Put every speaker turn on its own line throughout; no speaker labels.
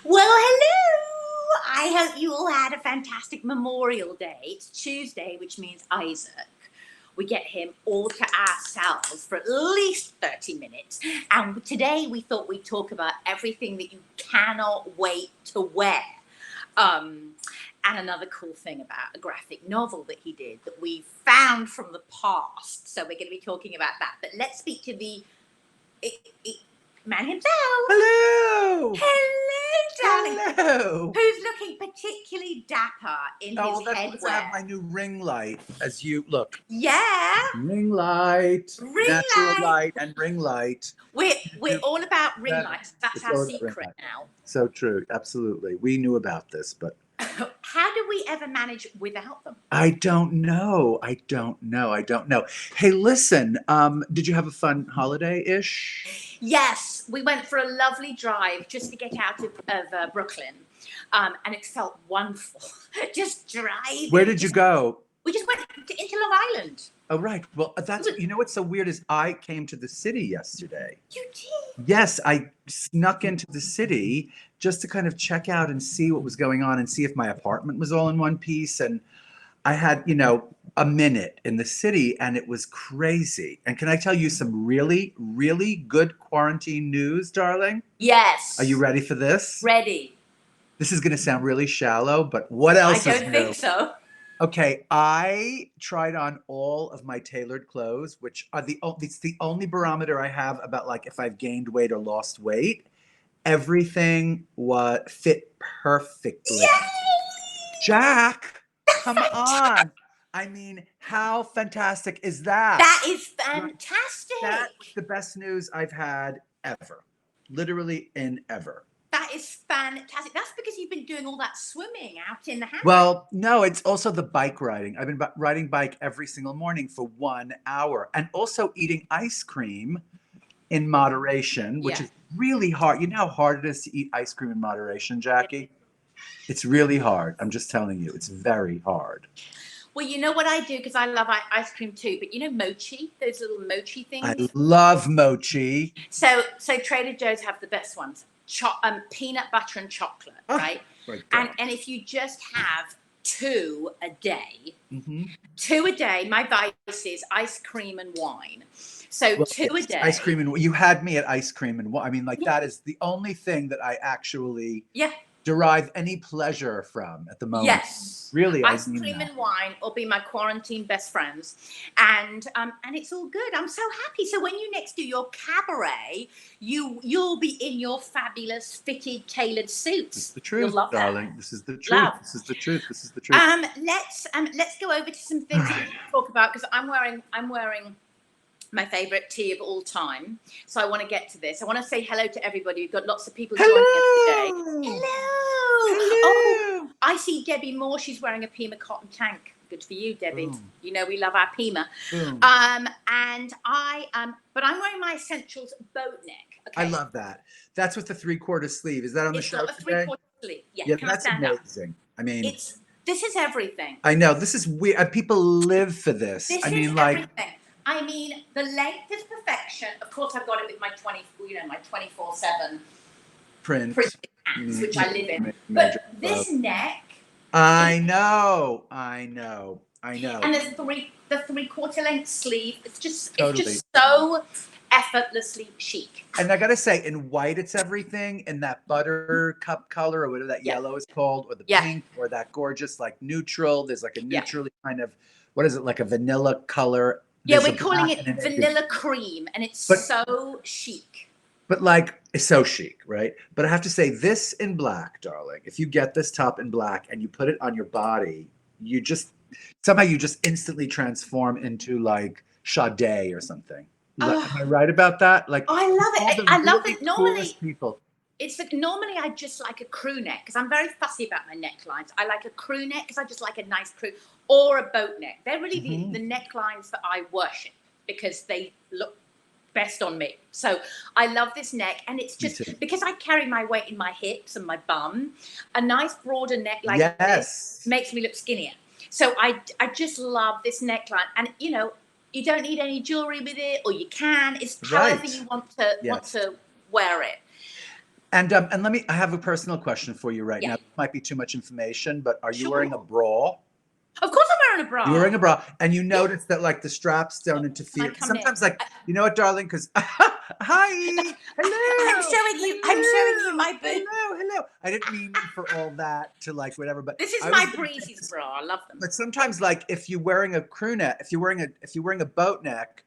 Well, hello! I hope you all had a fantastic Memorial Day. It's Tuesday, which means Isaac. We get him all to ourselves for at least 30 minutes. And today we thought we'd talk about everything that you cannot wait to wear. And another cool thing about a graphic novel that he did that we found from the past. So we're going to be talking about that. But let's speak to the man himself.
Hello!
Hello, darling.
Hello!
Who's looking particularly dapper in his
Oh, that's
headwear.
because I have my new ring light. As you look,
Yeah,
ring light,
ring
natural
light.
light, and ring light.
We're all about ring lights. That's
It's
our
all about ring
secret
light.
now.
So true, absolutely. We knew about this, but
How do we ever manage without them?
I don't know. I don't know. Hey, listen, did you have a fun holiday-ish?
Yes, we went for a lovely drive just to get out of Brooklyn, and it felt wonderful. Just driving.
Where did you go?
We just went into Long Island.
Oh, right. Well, you know what's so weird is I came to the city yesterday.
You did?
Yes, I snuck into the city just to kind of check out and see what was going on and see if my apartment was all in one piece. And I had, a minute in the city and it was crazy. And can I tell you some really, really good quarantine news, darling?
Yes.
Are you ready for this?
Ready.
This is going to sound really shallow, but what else
I
is
don't
new?
think so.
Okay, I tried on all of my tailored clothes, which are it's the only barometer I have about like if I've gained weight or lost weight. Everything fit perfectly.
Yay!
Jack, come on. I mean, how fantastic is that?
That is fantastic.
That was the best news I've had ever. Literally in ever.
That is fantastic. That's because you've been doing all that swimming out in the house.
Well, no, it's also the bike riding. I've been riding bike every single morning for 1 hour and also eating ice cream in moderation, which is really hard. You know how hard it is to eat ice cream in moderation, Jackie? It's really hard. I'm just telling you, it's very hard.
Well, you know what I do, because I love ice cream too, but you know mochi, those little mochi things?
I love mochi.
So Trader Joe's have the best ones. Peanut butter and chocolate, right? And if you just have 2 a day, 2 a day, my vice is ice cream and wine. So 2 a day.
Ice cream and you had me at ice cream and wine. I mean, like that is the only thing that I actually derive any pleasure from at the moment.
Yes.
Really,
ice cream and wine will be my quarantine best friends. And it's all good. I'm so happy. So when you next do your cabaret, you'll be in your fabulous fitted tailored suits.
This is the truth, darling. This is the truth.
Love.
This is the truth. This is the truth.
Let's go over to some things we can talk about, because I'm wearing my favorite tee of all time. So I want to get to this. I want to say hello to everybody. We've got lots of people joining us today. Hello. Oh, I see Debbie Moore. She's wearing a Pima cotton tank. Good for you, Debbie. Boom. You know we love our Pima. Boom. And but I'm wearing my Essentials boat neck. Okay.
I love that. That's with the 3/4 sleeve. Is that on the show today?
It's got a 3/4 sleeve. Yeah,
that's amazing. I mean,
this is everything.
I know. This is weird. People live for this.
This is everything. I mean, the length is perfection. Of course, I've got it with my 24/7
print
pants, which I live in. But this neck.
I know. And
the 3/4 length sleeve. It's just so effortlessly chic.
And I gotta say, in white, it's everything. In that buttercup color, or whatever that yellow is called, or the pink, or that gorgeous like neutral. There's like a neutrally kind of, what is it, like a vanilla color.
Yeah, we're calling it vanilla cream, and it's so chic.
But like, it's so chic, right? But I have to say, this in black, darling, if you get this top in black and you put it on your body, you just instantly transform into like Sade or something. Am I right about that? Like,
I love it. I love it. Normally,
people.
Normally I just like a crew neck, because I'm very fussy about my necklines. I like a crew neck because I just like a nice crew, or a boat neck. They're really the necklines that I worship because they look best on me. So I love this neck, and it's just because I carry my weight in my hips and my bum. A nice broader neck like this makes me look skinnier. So I just love this neckline, and you don't need any jewelry with it, or you can. It's however you want to wear it.
And I have a personal question for you right
Yeah.
now. This might be too much information, but are you
Sure.
wearing a bra?
Of course I'm wearing a bra.
You're wearing a bra, and you notice that like the straps don't interfere.
come
Sometimes,
in?
like, you know what, darling? Because hi, hello,
I'm showing you my boob.
hello. I didn't mean for all that to like whatever, but
This is
I was
my
gonna say
Breezy's
this,
bra. I love them.
but sometimes, like, if you're wearing a crew neck, if you're wearing a boat neck,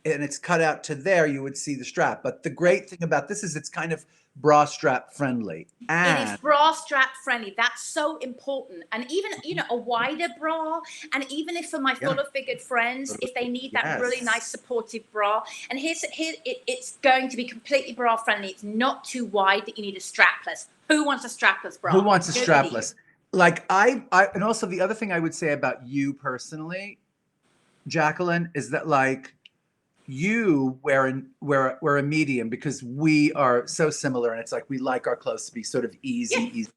and it's cut out to there, you would see the strap. But the great thing about this is it's kind of bra strap friendly,
It is
and
bra strap friendly. That's so important. And even, a wider bra. And even if for my
yeah,
fuller figured friends, if they need that really
yes.
nice supportive bra. And it's going to be completely bra friendly. It's not too wide that you need a strapless. Who wants a strapless bra?
Who wants a
Nobody.
strapless? Like and also the other thing I would say about you personally, Jacqueline, is that like you wear a medium because we are so similar, and it's like we like our clothes to be sort of easy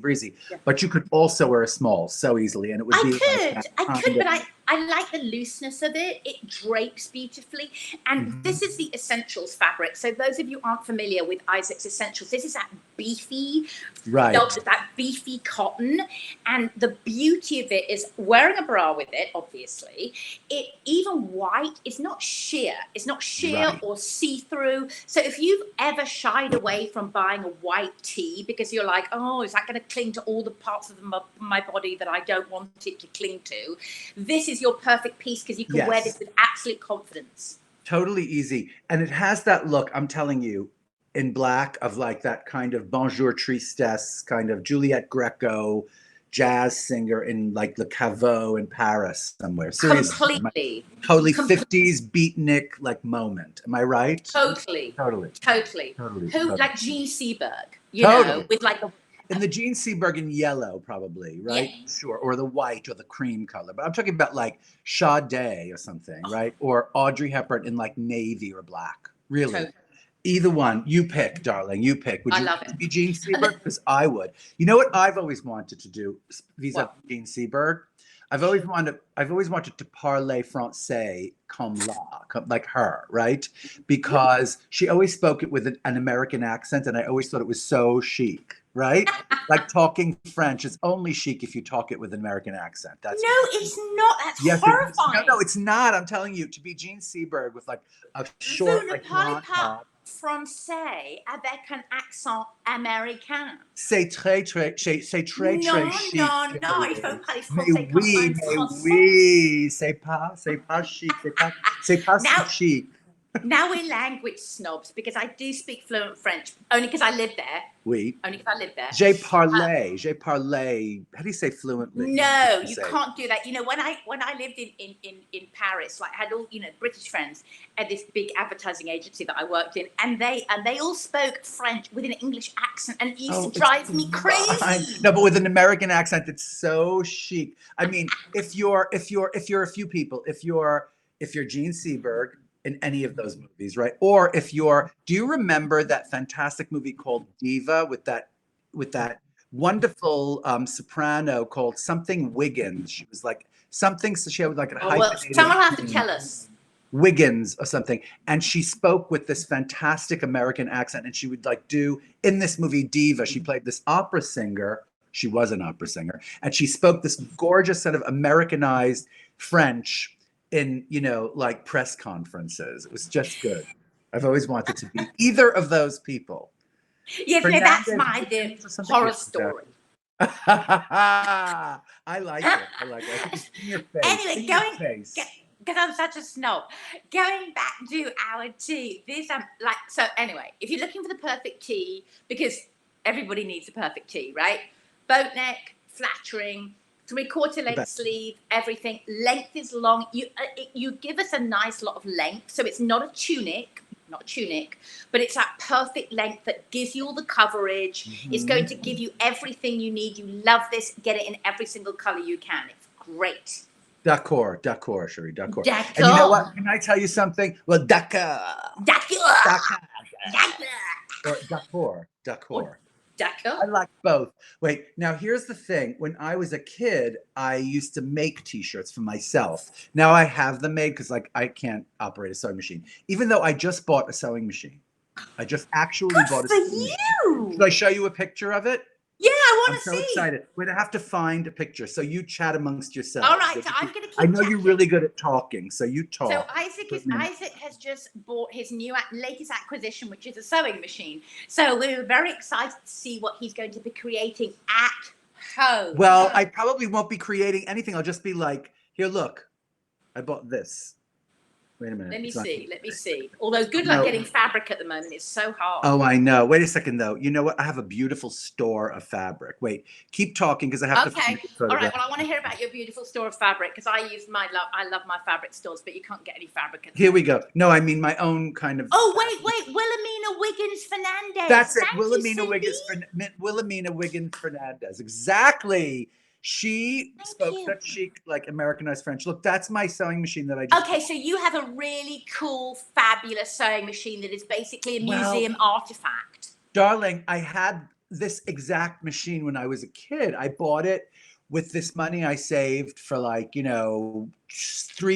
breezy.
Yeah.
But you could also wear a small so easily, and it would be like
I could, but I like the looseness of it. It drapes beautifully. And this is the Essentials fabric. So those of you who aren't familiar with Isaac's Essentials, this is that beefy
right.
that beefy cotton. And the beauty of it is wearing a bra with it, obviously. It even white is not sheer. It's not sheer
Right.
or see-through. So if you've ever shied away from buying a white tee because you're like, oh, is that going to cling to all the parts of my body that I don't want it to cling to? This is your perfect piece because you can wear this with absolute confidence.
Totally easy. And it has that look, I'm telling you, in black, of like that kind of bonjour tristesse, kind of Juliette Greco jazz singer in like Le Caveau in Paris somewhere. Seriously.
Completely.
Totally 50s beatnik like moment. Am I right?
Totally. Who, like Jean Seberg, with like the
in the Jean Seberg in yellow, probably, right? Yeah. Sure. Or the white or the cream color. But I'm talking about like Sade or something, right? Or Audrey Hepburn in like navy or black. Really. Totally. Either one. You pick, darling. You pick. Would you
love it.
be Jean Seberg? Because I would. You know what I've always wanted to do vis-a-vis Jean Seberg? I've always wanted to parler français comme like her, right? Because she always spoke it with an American accent, and I always thought it was so chic, right? Like talking French is only chic if you talk it with an American accent.
It's not. That's horrifying.
No, it's not. I'm telling you, to be Jean Seberg with like a short, like blonde top.
Français avec un accent américain.
C'est très chic.
Non, il faut parler français comme un Français.
Oui, c'est pas chic, c'est pas si chic.
Now we're language snobs because I do speak fluent French, only because I live there.
Oui.
Only because I live there.
J'ai parlé. How do you say fluently?
No, you can't do that. You know, when I lived in Paris, like I had all, British friends at this big advertising agency that I worked in, and they all spoke French with an English accent, and it used to drive me crazy.
No, but with an American accent, it's so chic. I mean, if you're a few people, if you're Jean Seberg in any of those movies, right? Or if do you remember that fantastic movie called Diva with that wonderful soprano called something Wiggins? She was like something, so she had like a hyphenated
someone will have to tell us.
Wiggins or something, and she spoke with this fantastic American accent, and she would like do in this movie Diva, she played this opera singer. She was an opera singer, and she spoke this gorgeous set of Americanized French in, like press conferences. It was just good. I've always wanted to be either of those people.
Yeah, that's my horror story.
I like it. In your face.
Anyway, because I'm such a snob. Going back to our tea, so anyway, if you're looking for the perfect tea, because everybody needs a perfect tea, right? Boat neck, flattering, 3/4 length sleeve, everything. Length is long. You give us a nice lot of length, so it's not a tunic, but it's that perfect length that gives you all the coverage. Mm-hmm. It's going to give you everything you need. You love this. Get it in every single color you can. It's great.
D'accord, chérie, d'accord. And you know what? Can I tell you something? Well, d'accord. Or d'accord. I like both. Wait, now here's the thing. When I was a kid, I used to make t-shirts for myself. Now I have them made because like I can't operate a sewing machine, even though I just bought a sewing machine. I just actually
Good
bought a
for
sewing machine.
you.
Should I show you a picture of it?
Yeah, I
I'm
want to
so
see.
excited. Wait, I have to find a picture. So you chat amongst yourselves.
All right, so I'm going to keep
I know you're
chatting.
really good at talking, so you talk.
So Isaac has just bought his latest acquisition, which is a sewing machine. So we're very excited to see what he's going to be creating at home.
Well, I probably won't be creating anything. I'll just be like, here, look, I bought this. Wait a minute.
Let me
It's not-
see. Although good luck getting fabric at the moment. It's so hard.
Oh, I know. Wait a second, though. You know what? I have a beautiful store of fabric. Wait, keep talking because I have to find a
Okay.
photograph.
All right. Well, I want to hear about your beautiful store of fabric because I love my fabric stores, but you can't get any fabric at the
Here we
moment.
go. No, I mean my own kind of.
Oh, wait. Wilhelmina Wiggins Fernandez.
That's it.
Thank
Wilhelmina Wiggins Fernandez. Exactly. She spoke such chic, like Americanized French. Look, that's my sewing machine that I just.
Okay, so you have a really cool, fabulous sewing machine that is basically a museum artifact.
Darling, I had this exact machine when I was a kid. I bought it with this money I saved for 3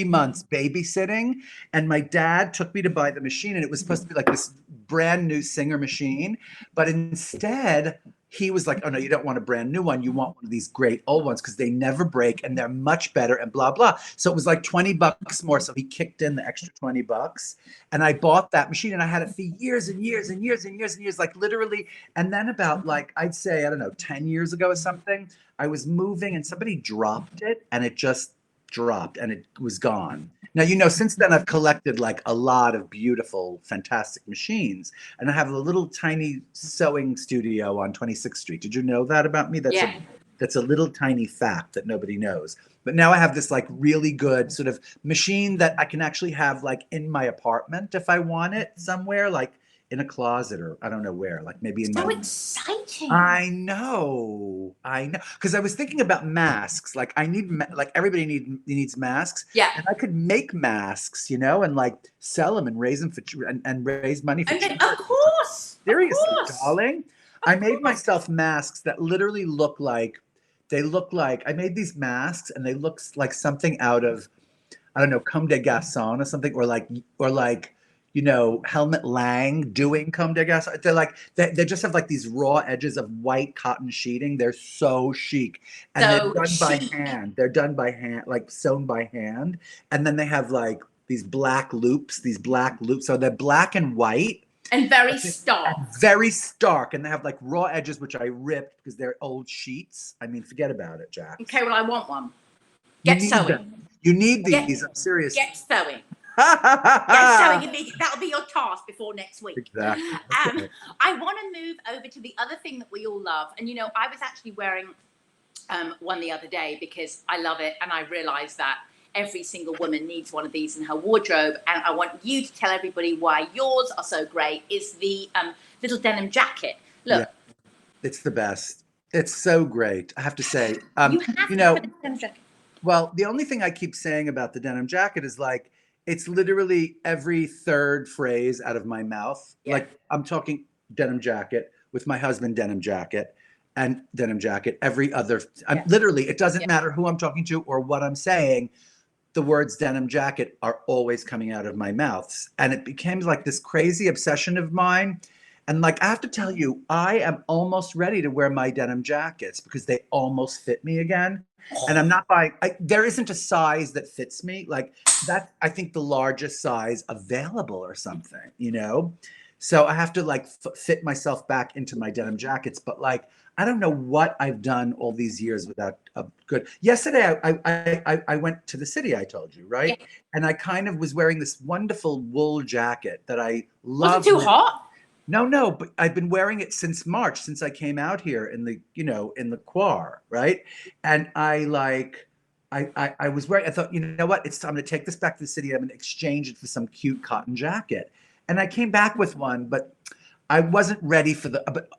months babysitting. And my dad took me to buy the machine, and it was supposed to be like this brand new Singer machine. But instead, he was like, oh no, you don't want a brand new one. You want one of these great old ones because they never break and they're much better and blah, blah. So it was like $20 more. So he kicked in the extra $20 and I bought that machine and I had it for years and years and years and years and years, like literally. And then about I'd say, I don't know, 10 years ago or something, I was moving and somebody dropped it and it just dropped and it was gone. Now, since then I've collected a lot of beautiful, fantastic machines, and I have a little tiny sewing studio on 26th Street. Did you know that about me? That's a little tiny fact that nobody knows. But now I have this really good sort of machine that I can actually have in my apartment if I want it somewhere, in a closet or I don't know where, maybe in my.
So exciting.
I know. Because I was thinking about masks. Everybody needs masks.
Yeah.
And I could make masks, and sell them and raise them and raise money for children.
Of course.
Seriously, darling. I made myself masks that literally look like I made these masks and they look like something out of, I don't know, Comme des Garçons or something, or Helmut Lang doing Comme des Garçons. They just have these raw edges of white cotton sheeting. They're so chic. And they're done by hand. They're done by hand, sewn by hand. And then they have these black loops. So they're black and white.
And very stark.
Very stark. And they have raw edges, which I ripped because they're old sheets. I mean, forget about it, Jack.
Okay, well, I want one. Get sewing.
You need these. I'm serious.
Get sewing. Get sewing immediately. That'll be your task before next week.
Exactly.
I want to move over to the other thing that we all love. And, I was actually wearing one the other day because I love it. And I realized that every single woman needs one of these in her wardrobe. And I want you to tell everybody why yours are so great. Is the little denim jacket. Look.
Yeah, it's the best. It's so great. I have to say,
you have to have a denim jacket.
Well, the only thing I keep saying about the denim jacket is it's literally every third phrase out of my mouth.
Yeah.
I'm talking denim jacket with my husband, denim jacket and denim jacket. Every other, literally, it doesn't matter who I'm talking to or what I'm saying. The words denim jacket are always coming out of my mouth. And it became this crazy obsession of mine. And I have to tell you, I am almost ready to wear my denim jackets because they almost fit me again. And I'm not buying, there isn't a size that fits me. That's, I think, the largest size available or something, So I have to fit myself back into my denim jackets. But I don't know what I've done all these years without a good. Yesterday, I went to the city, I told you, right? Yeah. And I kind of was wearing this wonderful wool jacket that I love.
Was it too hot?
No, but I've been wearing it since March, since I came out here in the, in the Quar, right? And I was wearing, I thought, you know what? It's time to take this back to the city. I'm going to exchange it for some cute cotton jacket. And I came back with one, but I wasn't ready for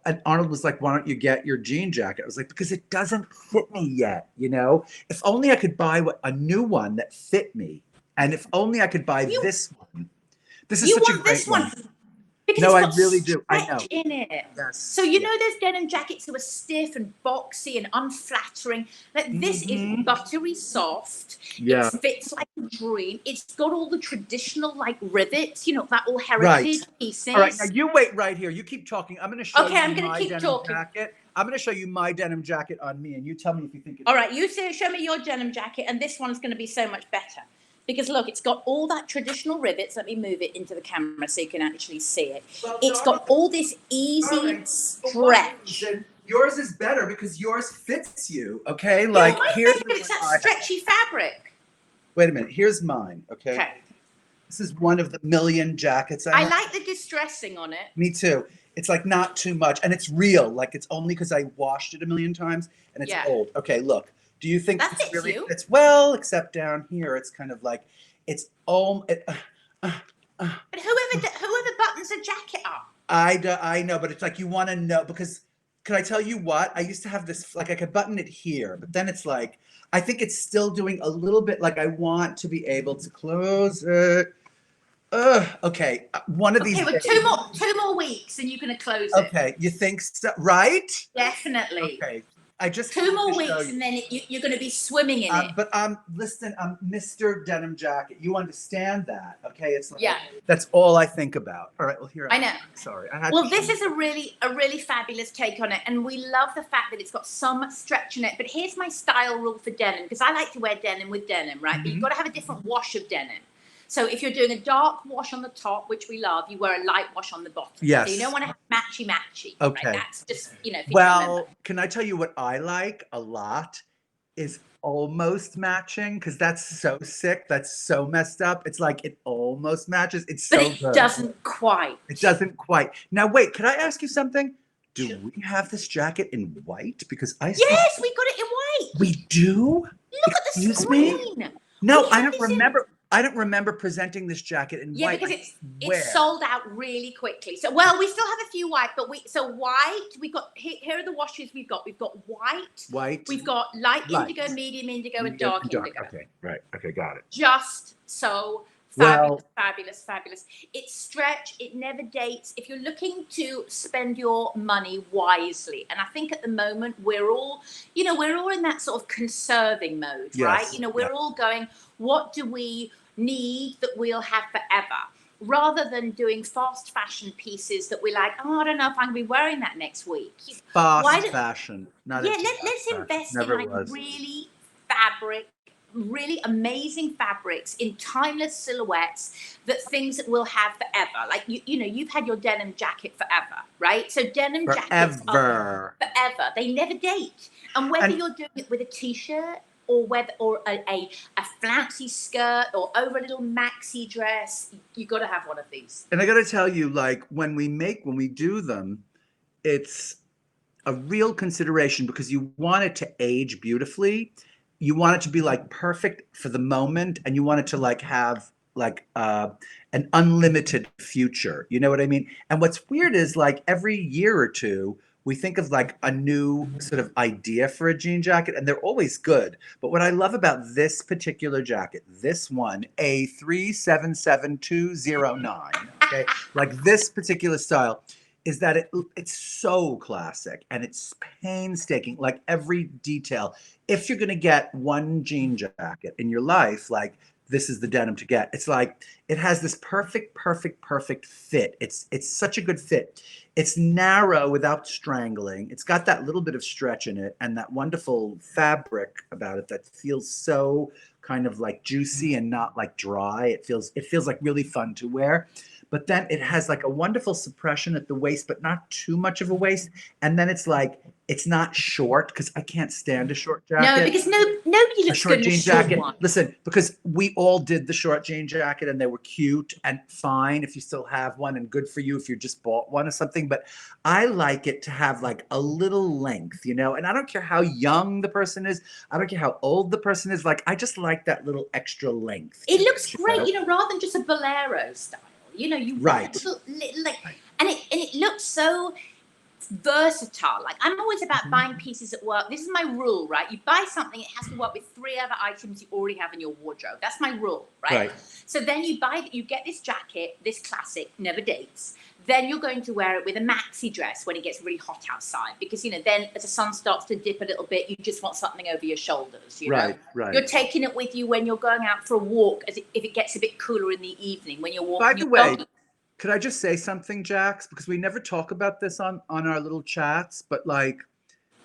and Arnold was like, why don't you get your jean jacket? I was like, because it doesn't fit me yet, If only I could buy a new one that fit me. And if only I could buy this one. This is such a great one.
Because
No,
it's
I
got
really do. I know.
stretch in it.
Yes.
So you know those denim jackets that were stiff and boxy and unflattering? Like this is buttery soft.
Yeah.
It fits like a dream. It's got all the traditional like rivets, you know, that all
Right.
heritage pieces.
All right, now you wait right here. You keep talking. I'm going to show
Okay,
you
I'm gonna
my
keep
denim
talking.
jacket. I'm going to show you my denim jacket on me, and you tell me if you think it's
All right, you show me your denim jacket, and this one's going to be so much better. Because look, it's got all that traditional rivets. Let me move it into the camera so you can actually see it.
Well,
It's got all this easy
darling,
stretch.
yours is better because yours fits you. Okay,
Yeah,
like
well, my
here's
favorite
the
is
one
that
I have.
stretchy fabric.
Wait a minute. Here's mine. Okay.
Okay.
This is one of the million jackets I
I
have.
like the distressing on it.
Me too. It's like not too much, and it's real. Like it's only because I washed it a million times, and it's
Yeah.
old. Okay, look. Do you think
That
this
fits
really
you.
fits? Well, except down here, it's kind of like it's all.
But whoever buttons a jacket up.
I know, but it's like you want to know because. Could I tell you what? I used to have this, like I could button it here, but then it's like, I think it's still doing a little bit like I want to be able to close it. Okay. One of these
Okay, well,
days.
2 more weeks and you're going to close it.
Okay, you think so? Right?
Definitely.
Okay. I just
2
wanted
more
to show
weeks
you.
and then you're going to be swimming in it.
But listen, I'm Mr. Denim Jacket. You understand that, okay? It's like,
Yeah.
that's all I think about. All right, well here
I know.
Sorry, I had.
Well,
to
this
show
is a really fabulous take on it, and we love the fact that it's got some stretch in it. But here's my style rule for denim, because I like to wear denim with denim, right? But you've got to have a different wash of denim. So if you're doing a dark wash on the top, which we love, you wear a light wash on the bottom.
Yes.
So you don't want to have matchy.
Okay.
Right? That's just, you know, if you remember.
Well, can I tell you what I like a lot is almost matching because that's so sick. That's so messed up. It's like it almost matches. It's
But
so
it
good.
doesn't quite.
It doesn't quite. Now, wait, could I ask you something? Do
Sure.
we have this jacket in white? Because I
Yes, we got it in white.
We do?
Look at the
Excuse me?
screen.
No,
We
I
have
don't
this in-
remember. I don't remember presenting this jacket in
Yeah,
white.
because
Where?
it's sold out really quickly. So, well, we still have a few white, but white. We got here are the washes we've got. We've got white. We've got light indigo, medium indigo, and dark indigo.
Okay, right. Okay, got it.
Just so
Well-
fabulous. It's stretch. It never dates. If you're looking to spend your money wisely, and I think at the moment we're all in that sort of conserving mode,
Yes,
right? You know, we're all going, what do we need that we'll have forever? Rather than doing fast fashion pieces that we're like, oh, I don't know if I'm going to be wearing that next week.
Fast fashion. Not
Yeah,
into
let's
fast fashion.
invest
Never
in like
was.
really amazing fabrics in timeless silhouettes, that things that we'll have forever. Like you know, you've had your denim jacket forever, right? So denim jackets are forever. They never date. And whether you're doing it with a t-shirt or a flouncy skirt or over a little maxi dress, you got to have one of these.
And I got to tell you, like when we do them, it's a real consideration because you want it to age beautifully. You want it to be like perfect for the moment, and you want it to like have like an unlimited future. You know what I mean? And what's weird is like every year or two, we think of like a new sort of idea for a jean jacket, and they're always good. But what I love about this particular jacket, this one, A377209, okay, like this particular style, is that it's so classic and it's painstaking, like every detail. If you're going to get one jean jacket in your life, like this is the denim to get. It's like it has this perfect fit. It's such a good fit. It's narrow without strangling. It's got that little bit of stretch in it and that wonderful fabric about it that feels so kind of like juicy and not like dry. It feels like really fun to wear. But then it has like a wonderful suppression at the waist, but not too much of a waist. And then it's like, it's not short because I can't stand a short jacket.
No, because nobody looks good in a short one.
Listen, because we all did the short jean jacket and they were cute and fine if you still have one, and good for you if you just bought one or something. But I like it to have like a little length, you know, and I don't care how young the person is. I don't care how old the person is. Like, I just like that little extra length.
It looks great, you know, rather than just a bolero style. You know, you
right.
Little, like, right. and it looks so versatile. Like, I'm always about buying pieces that work. This is my rule, right? You buy something, it has to work with 3 other items you already have in your wardrobe. That's my rule, right? So then you get this jacket, this classic, never dates. then you're going to wear it with a maxi dress when it gets really hot outside, because, you know, then as the sun starts to dip a little bit, you just want something over your shoulders, you know?
Right.
You're taking it with you when you're going out for a walk, if it gets a bit cooler in the evening, when you're walking.
By the way, could I just say something, Jax? Because we never talk about this on our little chats, but like,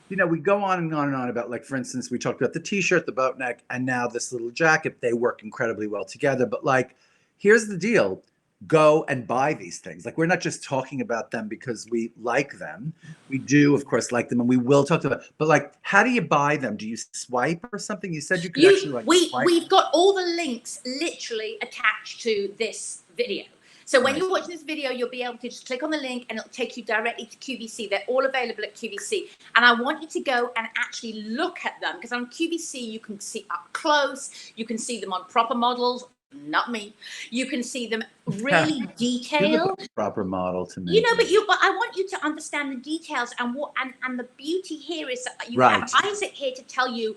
you know, we go on and on and on about, like, for instance, we talked about the t-shirt, the boat neck, and now this little jacket. They work incredibly well together. But like, here's the deal. Go and buy these things. Like, we're not just talking about them because we like them. We do, of course, like them, and we will talk about them. But like, how do you buy them? Do you swipe or something? You said you could actually like swipe.
We've got all the links literally attached to this video. So when you're watching this video, you'll be able to just click on the link and it'll take you directly to QVC. They're all available at QVC. And I want you to go and actually look at them, because on QVC, you can see up close. You can see them on proper models, not me. You can see them really detailed.
Proper model to me.
You know, but I want you to understand the details, and the beauty here is that you have Isaac here to tell you,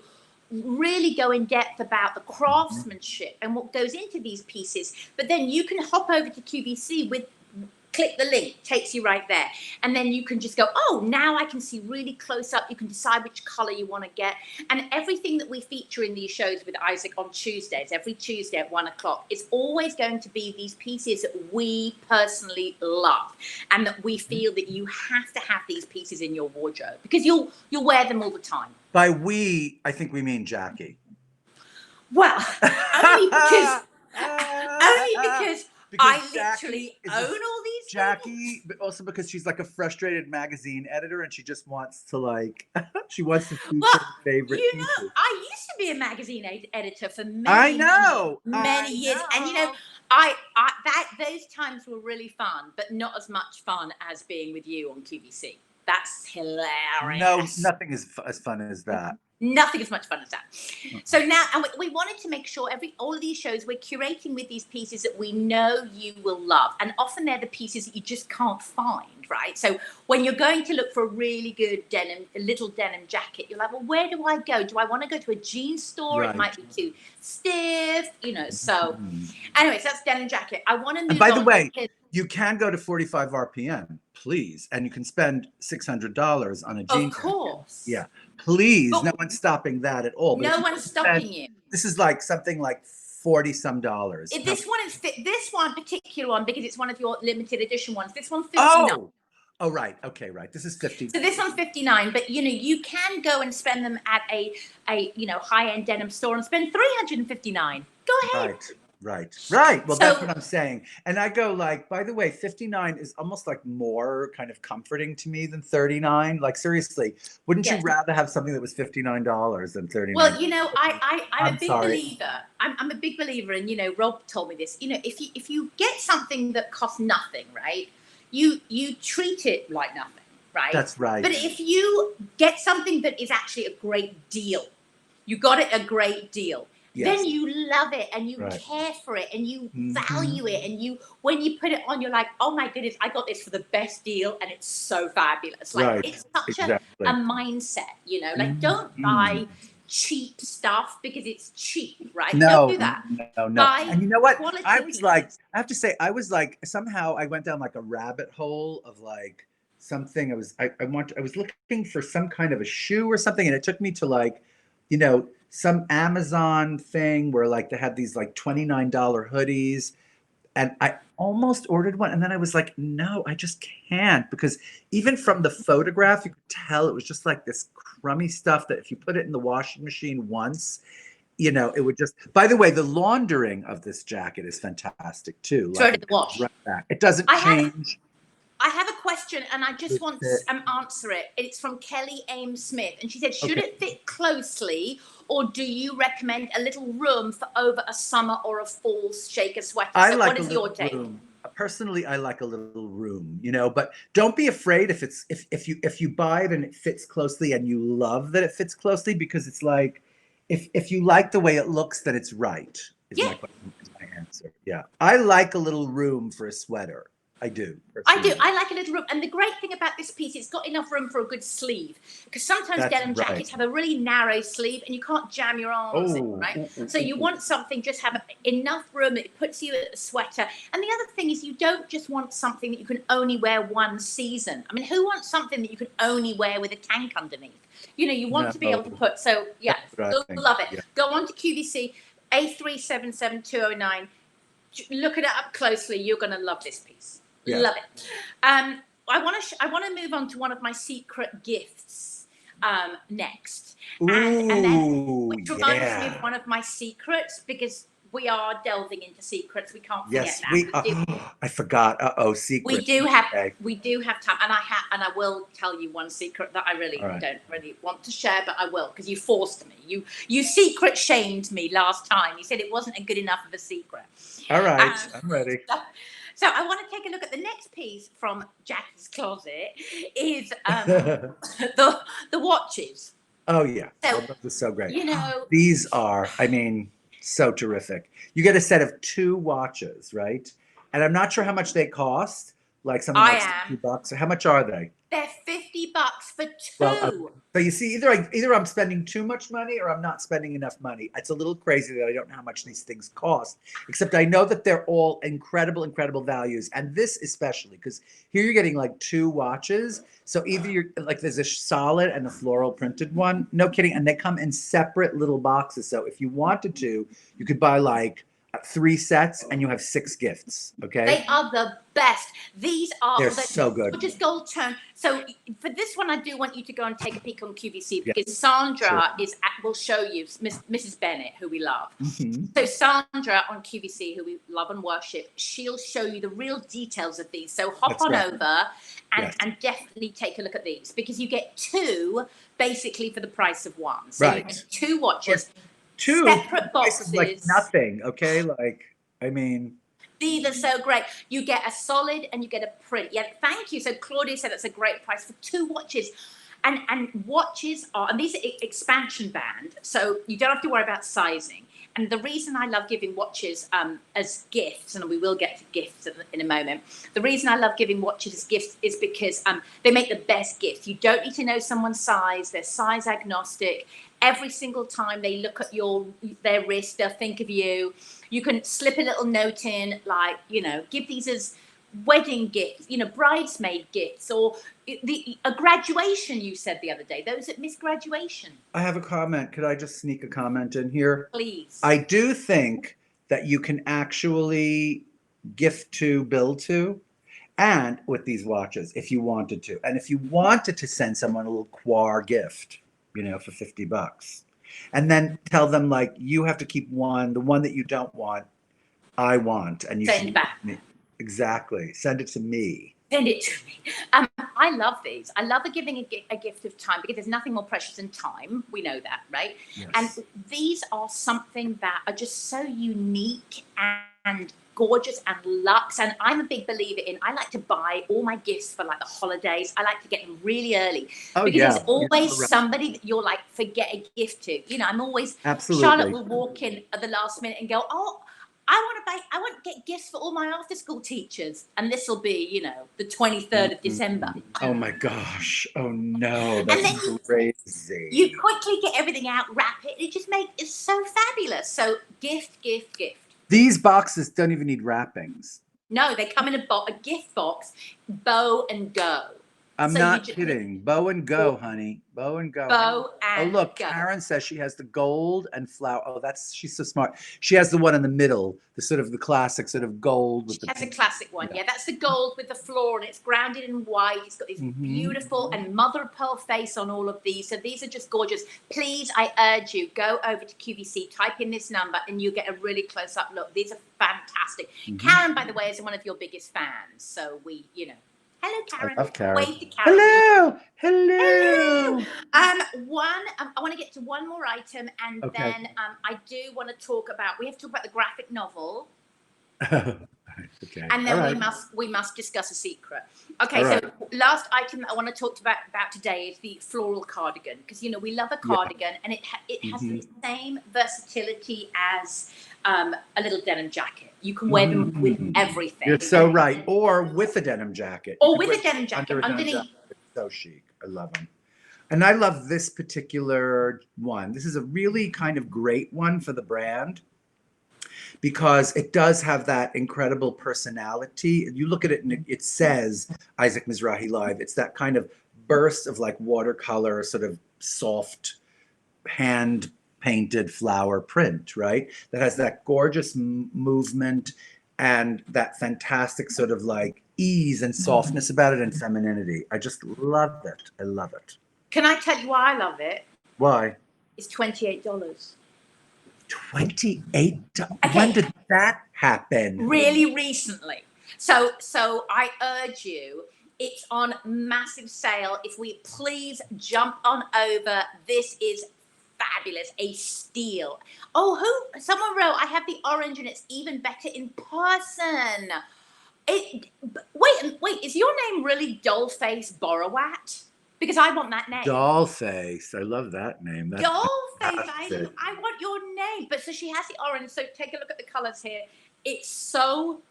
really go in depth about the craftsmanship and what goes into these pieces. But then you can hop over to QVC click the link, takes you right there. And then you can just go, oh, now I can see really close up. You can decide which color you want to get. And everything that we feature in these shows with Isaac on Tuesdays, every Tuesday at 1 o'clock, is always going to be these pieces that we personally love, and that we feel that you have to have these pieces in your wardrobe, because you'll wear them all the time.
By we, I think we mean Jacqui.
Well, only because I literally own all these
Jacqui, but also because she's like a frustrated magazine editor, and she just wants to like, she wants to feature her favorite pieces.
I used to be a magazine editor for many years, and you know, those times were really fun, but not as much fun as being with you on QVC. That's hilarious.
No, nothing is as fun as that.
Nothing as much fun as that. So now, and we wanted to make sure all of these shows, we're curating with these pieces that we know you will love. And often they're the pieces that you just can't find, right? So when you're going to look for a really good little denim jacket, you're like, well, where do I go? Do I want to go to a jeans store? It might be too stiff, you know. So anyways, that's denim jacket. I want to move on.
And by the way, you can go to 45 RPM, please, and you can spend $600 on a jeans.
Of course.
Jacket. Yeah, please. No one's stopping that at all.
No one's stopping you.
This is like something like $40-some.
This one particular one, because it's one of your limited edition ones. This one's $59.
Oh, right. Okay, right. This is $50.
So this one's $59, but you know, you can go and spend them at a high-end denim store and spend $359. Go ahead.
Right. Well, that's what I'm saying. And I go like, by the way, $59 is almost like more kind of comforting to me than $39. Like, seriously, wouldn't you rather have something that was $59 than $39?
Well, you know, I'm a big believer. I'm a big believer, and you know, Rob told me this. You know, if you get something that costs nothing, right? You treat it like nothing, right?
That's right.
But if you get something that is actually a great deal, you got it a great deal. Yes. Then you love it, and you care for it, and you value it, and when you put it on, you're like, oh my goodness, I got this for the best deal, and it's so fabulous. Like it's such a mindset, you know. Like, don't buy cheap stuff because it's cheap, right?
No,
don't do that.
No. And you know what? I have to say, I was like, somehow I went down like a rabbit hole of like something. I was looking for some kind of a shoe or something, and it took me to like, you know, some Amazon thing where like they had these like $29 hoodies, and I almost ordered one, and then I was like, no, I just can't, because even from the photograph you could tell it was just like this crummy stuff that if you put it in the washing machine once, you know, it would just. By the way, the laundering of this jacket is fantastic too.
Throw it in the wash.
Right back. It doesn't change.
I have a question, and I just want to answer it. It's from Kelly Ames Smith, and she said, should it fit closely, or do you recommend a little room for over a summer or a fall shaker sweater? So what is your take?
Personally, I like a little room, you know, but don't be afraid if you buy it and it fits closely and you love that it fits closely, because it's like, if you like the way it looks, then it's right. My answer. Yeah. I like a little room for a sweater. I do.
I do.
Personally.
I like a little room. And the great thing about this piece, it's got enough room for a good sleeve. Because sometimes
That's
denim
right.
jackets have a really narrow sleeve and you can't jam your arms in,
Oh,
right?
ooh, ooh,
So
ooh,
you
ooh.
want something, just have enough room. It puts you at a sweater. And the other thing is you don't just want something that you can only wear one season. I mean, who wants something that you can only wear with a tank underneath? You know, you want to be able to
No,
put, so yeah,
that's what I think.
love it.
Yeah.
Go on to QVC, A377209. Look at it up closely. You're going to love this piece.
Yeah.
Love it. I want to move on to one of my secret gifts next, and then
Ooh,
which reminds me of
yeah.
one of my secrets, because we are delving into secrets. We can't forget
Yes,
that.
we. I forgot.
We
Secret.
do have
Okay.
time, and I will tell you one secret that I really
All right.
don't really want to share, but I will, because you forced me. You secret shamed me last time. You said it wasn't a good enough of a secret.
All right.
Um,
I'm ready.
so I want to take a look at the next piece from Jacqui's closet. Is the watches.
Oh yeah.
So
Oh, those are so great.
you know,
These are, I mean, so terrific. You get a set of 2 watches, right? And I'm not sure how much they cost, like something
I
like
am.
$60. How much are they?
They're $50 for
Well,
two.
so you see, either I'm spending too much money or I'm not spending enough money. It's a little crazy that I don't know how much these things cost, except I know that they're all incredible, incredible values. And this especially, because here you're getting like 2 watches. So either you're like there's a solid and a floral printed one. No kidding. And they come in separate little boxes. So if you wanted to, you could buy like 3 sets and you have 6 gifts. Okay.
They are the best. These are
They're so good.
gorgeous gold tone. So for this one, I do want you to go and take a peek on QVC,
Yeah,
because Sandra
sure.
will show you Mrs. Bennett, who we love.
Mhm.
So Sandra on QVC, who we love and worship, she'll show you the real details of these. So hop
That's
on
right.
over
Yes.
and definitely take a look at these, because you get 2 basically for the price of 1. So you
Right.
get 2 watches,
2
separate
price is like
boxes.
nothing. Okay. Like, I mean,
These are so great. You get a solid and you get a print. Yeah, thank you. So Claudia said that's a great price for 2 watches. And watches are, and these are expansion band, so you don't have to worry about sizing. And the reason I love giving watches as gifts, and we will get to gifts in a moment, the reason I love giving watches as gifts is because they make the best gifts. You don't need to know someone's size. They're size agnostic. Every single time they look at their wrist, they'll think of you. You can slip a little note in, like, give these as wedding gifts, bridesmaid gifts, or a graduation. You said the other day, those that miss graduation.
I have a comment. Could I just sneak a comment in here?
Please.
I do think that you can actually gift to, bill to, and with these watches if you wanted to. And if you wanted to send someone a little quar gift, for $50, and then tell them like you have to keep the one that you don't want, I want, and you
Send
should
back.
exactly send it to me.
Send it to me. I love these. I love giving a gift of time, because there's nothing more precious than time. We know that, right?
Yes.
And these are something that are just so unique and gorgeous and luxe. And I'm a big believer in, I like to buy all my gifts for like the holidays. I like to get them really early.
Oh,
because
yeah.
there's always somebody that you're like, forget a gift to. I'm always,
Absolutely.
Charlotte will walk in at the last minute and go, oh, I want to get gifts for all my after school teachers. And this will be, the 23rd of December.
Oh my gosh. Oh no. That's
And then
crazy.
You quickly get everything out, wrap it. It's so fabulous. So gift.
These boxes don't even need wrappings.
No, they come in a gift box, bow and go.
I'm
So
not kidding. Bow and go, honey. Bow and go.
Bow and
oh, look,
go.
Karen says she has the gold and flower. Oh, she's so smart. She has the one in the middle, the classic sort of gold.
She has a classic one. Yeah, that's the gold with the floor, and it's grounded in white. It's got this beautiful and mother of pearl face on all of these. So these are just gorgeous. Please, I urge you, go over to QVC, type in this number, and you'll get a really close-up look. These are fantastic. Karen, by the way, is one of your biggest fans. So hello, Karen.
I love Karen.
Wave to Karen.
Hello.
I want to get to one more item, and
Okay.
then I do want to talk about. We have to talk about the graphic novel.
Okay.
And then
All right.
we must discuss a secret. Okay,
All
so
right.
last item that I want to talk about today is the floral cardigan, because we love a
Yeah.
cardigan, and it has
Mhm.
the same versatility as a little denim jacket. You can wear them with everything.
You're so right. Or with a denim jacket. You
Or
could
with
wear
a denim
it
jacket
under a denim
underneath.
jacket. It's so chic. I love them. And I love this particular one. This is a really kind of great one for the brand because it does have that incredible personality. You look at it and it says Isaac Mizrahi Live. It's that kind of burst of like watercolor, sort of soft hand painted flower print, right? That has that gorgeous movement and that fantastic sort of like ease and softness about it and femininity. I just love it. I love it.
Can I tell you why I love it?
Why?
It's $28.
28.
Okay.
When did that happen?
Really recently. So I urge you, it's on massive sale. If we please jump on over, this is fabulous, a steal. Oh, someone wrote, I have the orange and it's even better in person. Wait, is your name really Dollface Borowat? Because I want that name.
Dollface. I love that name. That's
Dollface,
fantastic.
I want your name. But so she has the orange. So take a look at the colors here. It's so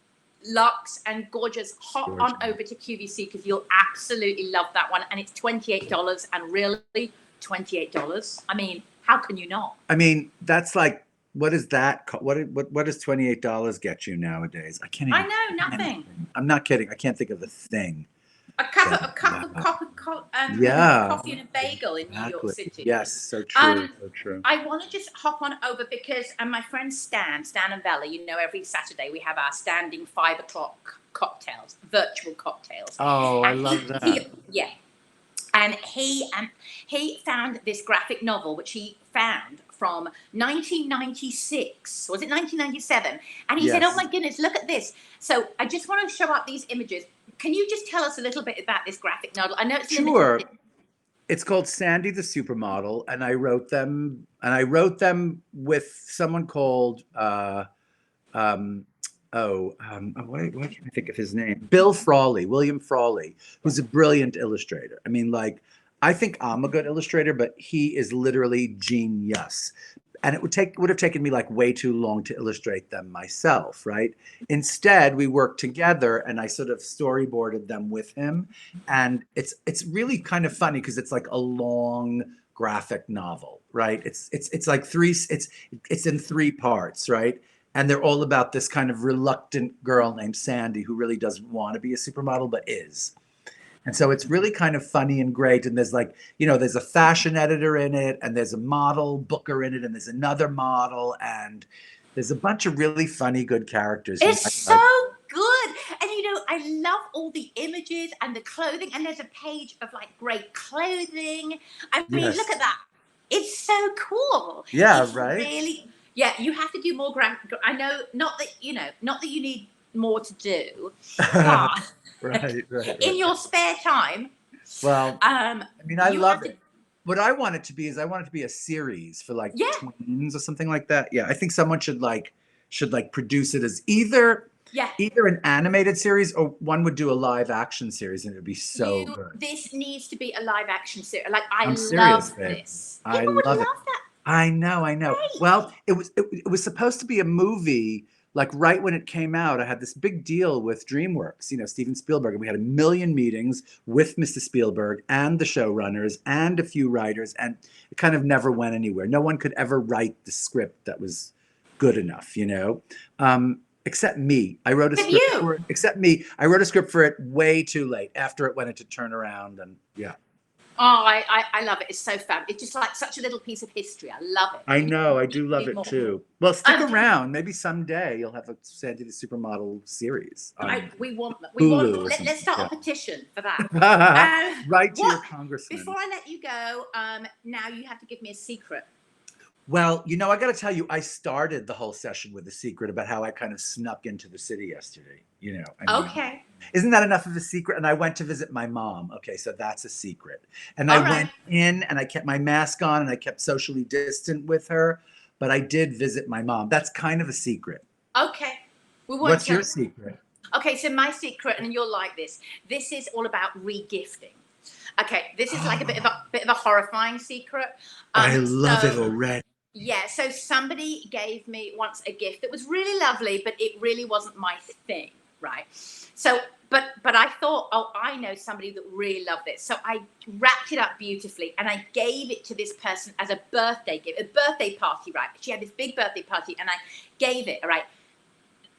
luxe and gorgeous. Hop on over to QVC because you'll absolutely love that one. And it's $28. And really, $28. I mean, how can you not?
I mean, that's like, what is that? What does $28 get you nowadays? I can't even.
I know, nothing.
I'm not kidding. I can't think of a thing.
A cup of coffee and a bagel in New York City.
Yes, so true. So true.
I want to just hop on over because, and my friend Stan and Bella, every Saturday we have our standing 5 o'clock cocktails, virtual cocktails.
Oh, I love that.
And he found this graphic novel, which he found from 1996. Was it 1997? And he said, oh my goodness, look at this. So I just want to show up these images. Can you just tell us a little bit about this graphic novel? I know it's limited.
It's called Sandy the Supermodel, and I wrote them with someone called why can't I think of his name? William Frawley, who's a brilliant illustrator. I mean, like, I think I'm a good illustrator, but he is literally genius. And it would have taken me like way too long to illustrate them myself, right? Instead, we worked together and I sort of storyboarded them with him. And it's really kind of funny because it's like a long graphic novel, right? It's like it's in 3 parts, right? And they're all about this kind of reluctant girl named Sandy who really doesn't want to be a supermodel, but is. And so it's really kind of funny and great. And there's like, there's a fashion editor in it, and there's a model booker in it, and there's another model, and there's a bunch of really funny, good characters.
It's so good. And I love all the images and the clothing. And there's a page of like great clothing. I mean, look at that. It's so cool.
Yeah,
it's
right.
Really, you have to do more graphic. I know, not that you need more to do, but
right.
in your spare time.
Well, I mean, I love it. What I want it to be is I want it to be a series for like tweens or something like that. Yeah, I think someone should produce it as either an animated series or one would do a live action series, and it would be so good.
This needs to be a live action series. Like
I'm serious,
love this.
I
would
love
love
it.
that.
I know.
Right.
Well, it was supposed to be a movie. Like right when it came out, I had this big deal with DreamWorks, Steven Spielberg, and we had a million meetings with Mr. Spielberg and the showrunners and a few writers, and it kind of never went anywhere. No one could ever write the script that was good enough, except me. I wrote a script for it. Except me. I wrote a script for it way too late after it went into turnaround, and
Oh, I love it. It's so fun. It's just like such a little piece of history. I love it.
I know. I do love it too. Well, stick around. Maybe someday you'll have a Sandy the Supermodel series.
We want that. Let's start a petition for that.
Write to your congressman.
Before I let you go, now you have to give me a secret.
Well, I got to tell you, I started the whole session with a secret about how I kind of snuck into the city yesterday.
Okay.
Isn't that enough of a secret? And I went to visit my mom. Okay, so that's a secret. And I went in and I kept my mask on and I kept socially distant with her, but I did visit my mom. That's kind of a secret.
Okay. We weren't
What's your
celebrating.
secret?
Okay, so my secret, and you'll like this. This is all about re-gifting. Okay, this is like a bit of a horrifying secret.
I love it
So
already.
yeah, so somebody gave me once a gift that was really lovely, but it really wasn't my thing, right? So, but I thought, oh, I know somebody that really loved this. So I wrapped it up beautifully and I gave it to this person as a birthday gift, a birthday party, right? She had this big birthday party and I gave it, all right?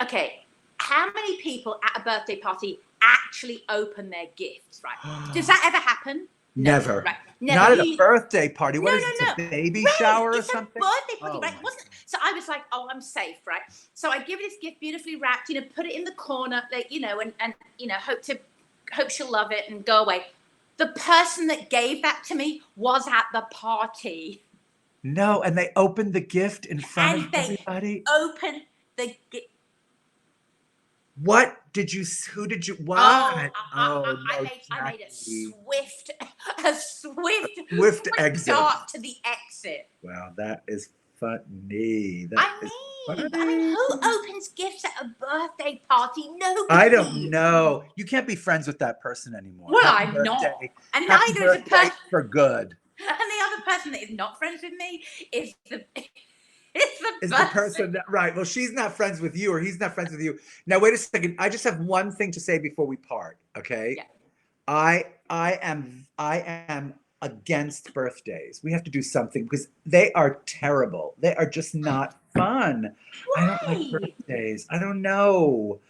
Okay, how many people at a birthday party actually open their gifts, right? Does that ever happen? No,
Never.
right? Never.
Not at a birthday party. What
No,
is
no,
it?
no.
A baby
Right,
shower or
it's
something?
a birthday party,
Oh
right?
my
Wasn't so I was like, oh, I'm safe, right? So I give her this gift beautifully wrapped, you know, put it in the corner, like, you know, and you know, hope she'll love it and go away. The person that gave that to me was at the party.
No, and they opened the gift in front
And
of
they
everybody.
opened the gift.
What did you? Who did you?
Oh,
What? Oh no,
I made a
Jacqui.
swift
Swift exit.
dart to the exit.
Wow, that is funny. That is
I mean,
funny.
who opens gifts at a birthday party?
I don't
Nobody.
know. You can't be friends with that person anymore.
Well,
Happy
I'm not,
birthday.
and
Happy
neither is the
birthday
person.
for good.
And the other person that is not friends with me is the
Is the person that, right? Well, she's not friends with you, or he's not friends with you. Now, wait a second. I just have one thing to say before we part. Okay.
Yeah.
I am against birthdays. We have to do something because they are terrible. They are just not fun.
Why?
I don't like birthdays. I don't know.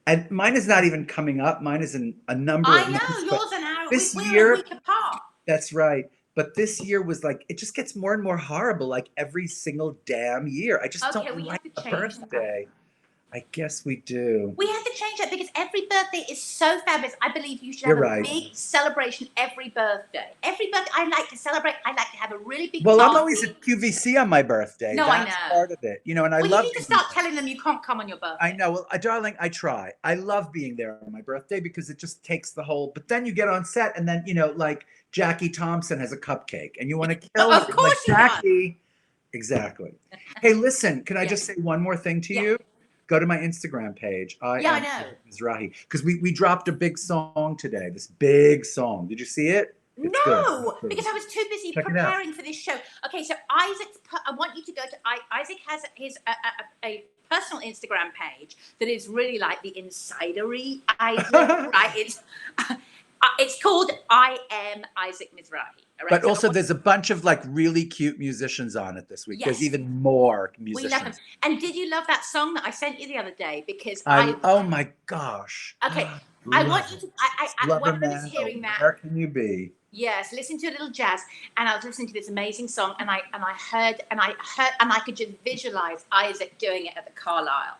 And mine is not even coming up. Mine is in a number
I
of months.
know
But
yours and ours.
this
We're
year,
a week apart.
that's right. But this year was like, it just gets more and more horrible, like every single damn year. I just
Okay,
don't
we
like
have to
a
change that.
birthday. I guess we do.
We have to change that because every birthday is so fabulous. I believe you should
You're
have a
right.
big celebration every birthday. Every birthday, I like to celebrate. I like to have a really big
Well,
party.
I'm always at QVC on my birthday.
No, I
That's
know.
part of it. You know, and I
Well,
love
you need to
being
start
there.
telling them you can't come on your birthday.
I know. Well, darling, I try. I love being there on my birthday because it just takes the whole. But then you get on set, and then, you know, like Jackie Thompson has a cupcake, and you want to kill
Of
her.
course
Like
you does.
Jackie. Exactly. Hey, listen, can I
Yeah.
just say one more thing to
Yeah.
you? Go to my Instagram page. I
Yeah, I
am
know.
Isaac Mizrahi, because we dropped a big song today. This big song. Did you see it? It's good.
No,
It's good.
because I was too busy
Check it out.
preparing for this show. Okay, so Isaac's. I want you to go to Isaac has his a personal Instagram page that is really like the insidery Isaac, right? It's called I Am Isaac Mizrahi. Right?
But
So
also, there's a bunch of like really cute musicians on it this week.
Yes.
There's even more
we
musicians.
love them. And did you love that song that I sent you the other day? Because
Oh my gosh.
Okay, I want you to.
Lover
When I was
man,
hearing that.
where can you be?
Yes, listen to a little jazz, and I was listening to this amazing song, and I could just visualize Isaac doing it at the Carlisle.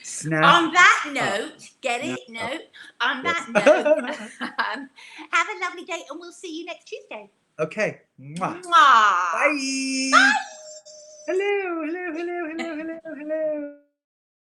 Snap.
On that note, get it? No. On that note, have a lovely day, and we'll see you next Tuesday.
Okay. Mwah.
Mwah.
Bye.
Bye.
Hello, hello, hello, hello, hello, hello.